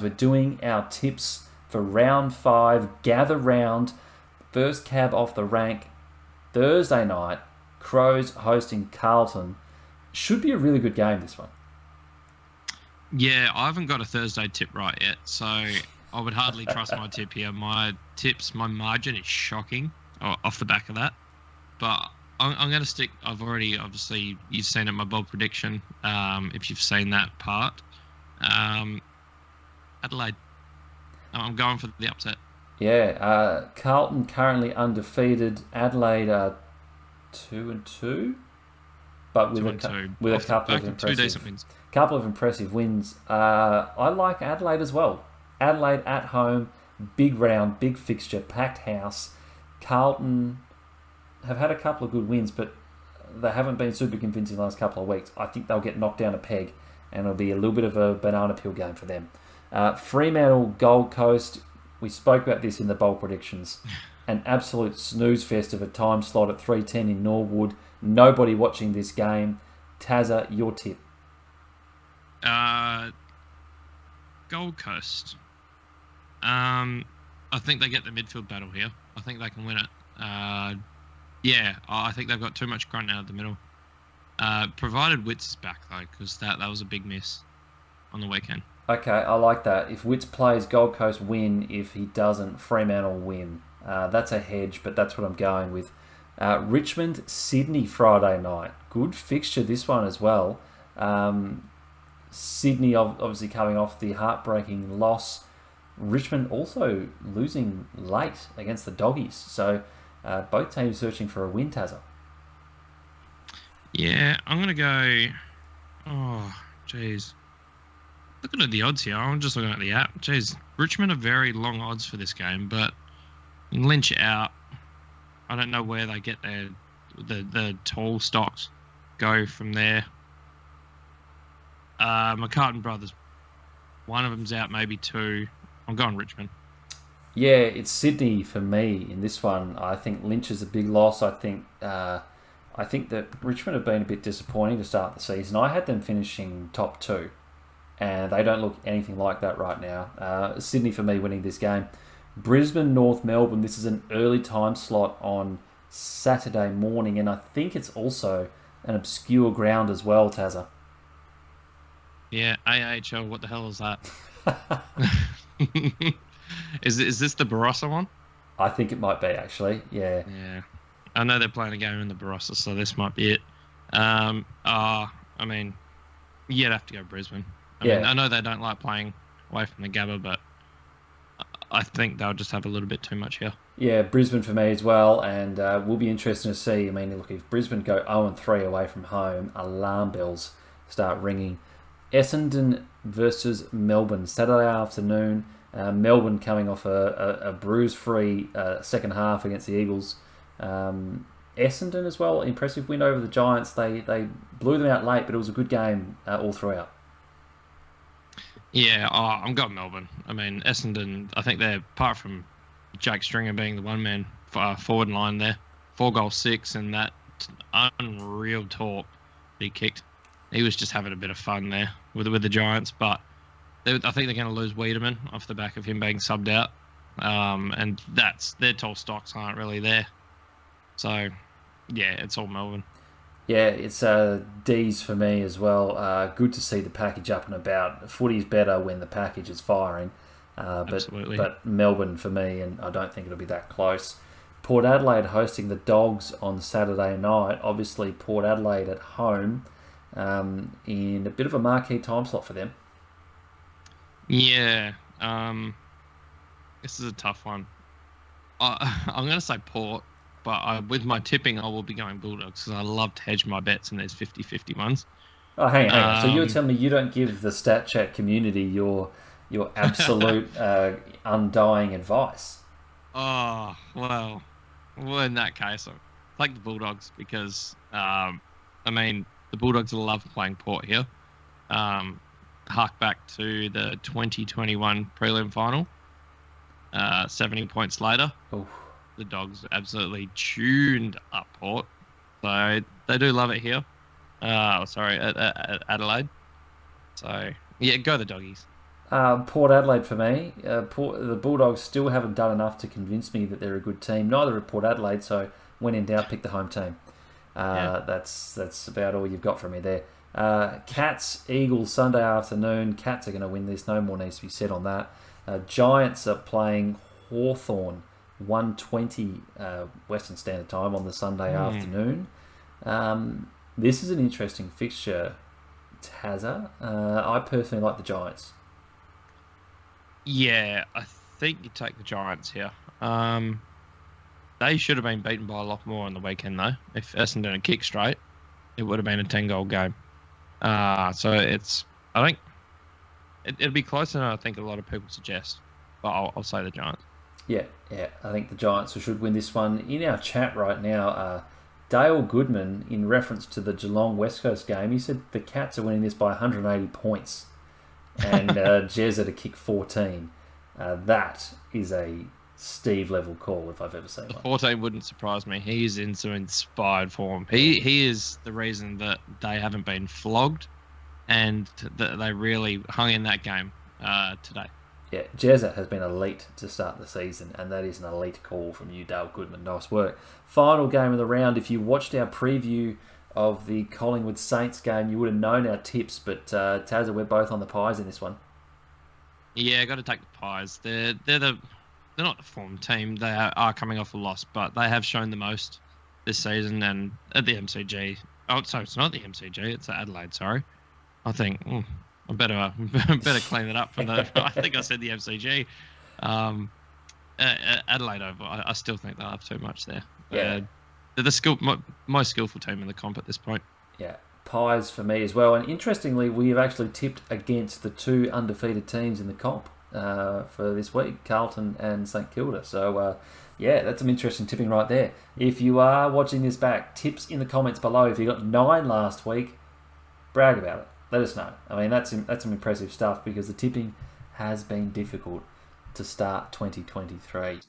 We're doing our tips for round 5. Gather round. First cab off the rank. Thursday night. Crows hosting Carlton. Should be a really good game, this one. Yeah, I haven't got a Thursday tip right yet, so I would hardly trust my tip here. My margin is shocking off the back of that. But I'm going to stick. I've already, obviously, you've seen it, my bold prediction, if you've seen that part. Adelaide. I'm going for the upset. Yeah, Carlton currently undefeated. Adelaide are 2-2, but with a couple of impressive, 2 decent wins. Couple of impressive wins. I like Adelaide as well. Adelaide at home, big round, big fixture, packed house. Carlton have had a couple of good wins, but they haven't been super convincing the last couple of weeks. I think they'll get knocked down a peg, and it'll be a little bit of a banana peel game for them. Fremantle, Gold Coast. We spoke about this in the bowl predictions. An absolute snooze fest of a time slot at 3:10 in Norwood. Nobody watching this game. Tazza, your tip. Gold Coast. I think they get the midfield battle here. I think they can win it. I think they've got too much grunt out of the middle. Provided Witts is back, though, because that was a big miss on the weekend. Okay, I like that. If Witts plays, Gold Coast win. If he doesn't, Fremantle win. That's a hedge, but that's what I'm going with. Richmond, Sydney, Friday night. Good fixture, this one as well. Sydney obviously coming off the heartbreaking loss. Richmond also losing late against the Doggies. So both teams searching for a win, Tazza. Yeah, I'm going to go... Oh, jeez. Looking at the odds here, I'm just looking at the app. Jeez, Richmond are very long odds for this game, but Lynch out. I don't know where they get the tall stocks go from there. McCartan brothers, one of them's out, maybe two. I'm going Richmond. Yeah, it's Sydney for me in this one. I think Lynch is a big loss. I think that Richmond have been a bit disappointing to start the season. I had them finishing top 2, and they don't look anything like that right now. Sydney for me winning this game. Brisbane, North Melbourne. This is an early time slot on Saturday morning, and I think it's also an obscure ground as well, Tazza. Yeah, AHL, what the hell is that? Is this the Barossa one? I think it might be, actually, yeah. Yeah. I know they're playing a game in the Barossa, so this might be it. I mean, you'd have to go Brisbane. I mean, I know they don't like playing away from the Gabba, but I think they'll just have a little bit too much here. Yeah, Brisbane for me as well, and will be interesting to see. I mean, look, if Brisbane go 0-3 away from home, alarm bells start ringing. Essendon versus Melbourne, Saturday afternoon. Melbourne coming off a bruise-free second half against the Eagles. Essendon as well, impressive win over the Giants. They blew them out late, but it was a good game all throughout. Yeah, I'm going Melbourne. I mean, Essendon, I think they're, apart from Jake Stringer being the one-man forward line there, 4 goals, 6, and that unreal talk he kicked. He was just having a bit of fun there with the Giants, but I think they're going to lose Wiedemann off the back of him being subbed out, and their tall stocks aren't really there. So, yeah, it's all Melbourne. Yeah, it's D's for me as well. Good to see the package up and about. Footy's better when the package is firing, Absolutely. but Melbourne for me, and I don't think it'll be that close. Port Adelaide hosting the Dogs on Saturday night. Obviously, Port Adelaide at home. In a bit of a marquee time slot for them. Yeah, this is a tough one. I'm going to say Port, but with my tipping, I will be going Bulldogs because I love to hedge my bets in these 50-50 ones. Oh, hang on. So you're telling me you don't give the Stat Chat community your absolute undying advice? Oh, well, in that case, I'll take the Bulldogs because, I mean, the Bulldogs will love playing Port here. Hark back to the 2021 prelim final. 70 points later, Oof. The Dogs absolutely tuned up Port. So they do love it here. At Adelaide. So, yeah, go the Doggies. Port Adelaide for me. The Bulldogs still haven't done enough to convince me that they're a good team. Neither have Port Adelaide, so when in doubt, pick the home team. That's about all you've got from me there. Cats, Eagles, Sunday afternoon. Cats are going to win this. No more needs to be said on that. Giants are playing Hawthorn, 1:20 Western Standard Time on the Sunday afternoon. This is an interesting fixture, Tazza. I personally like the Giants. Yeah, I think you take the Giants here. They should have been beaten by a lot more on the weekend, though. If Essendon had kicked straight, it would have been a 10-goal game. So I think it'll be closer than I think a lot of people suggest. But I'll say the Giants. Yeah. I think the Giants should win this one. In our chat right now, Dale Goodman, in reference to the Geelong West Coast game, he said the Cats are winning this by 180 points. And Jezza to kick 14. That is a Steve-level call if I've ever seen one. 14 wouldn't surprise me. He's in some inspired form. He is the reason that they haven't been flogged and that they really hung in that game today. Yeah, Jezza has been elite to start the season, and that is an elite call from you, Dale Goodman. Nice work. Final game of the round. If you watched our preview of the Collingwood Saints game, you would have known our tips, but Tazza, we're both on the Pies in this one. Yeah, got to take the Pies. They're not the form team. They are coming off a loss, but they have shown the most this season. And at the MCG, sorry, it's not the MCG. It's Adelaide. Sorry, I think I better clean it up from the. I think I said the MCG. Adelaide over. I still think they'll have too much there. Yeah. They're the most skillful team in the comp at this point. Yeah, Pies for me as well. And interestingly, we have actually tipped against the two undefeated teams in the comp for this week, Carlton and St Kilda. So, that's some interesting tipping right there. If you are watching this back, tips in the comments below. If you got 9 last week, brag about it. Let us know. I mean, that's some impressive stuff because the tipping has been difficult to start 2023.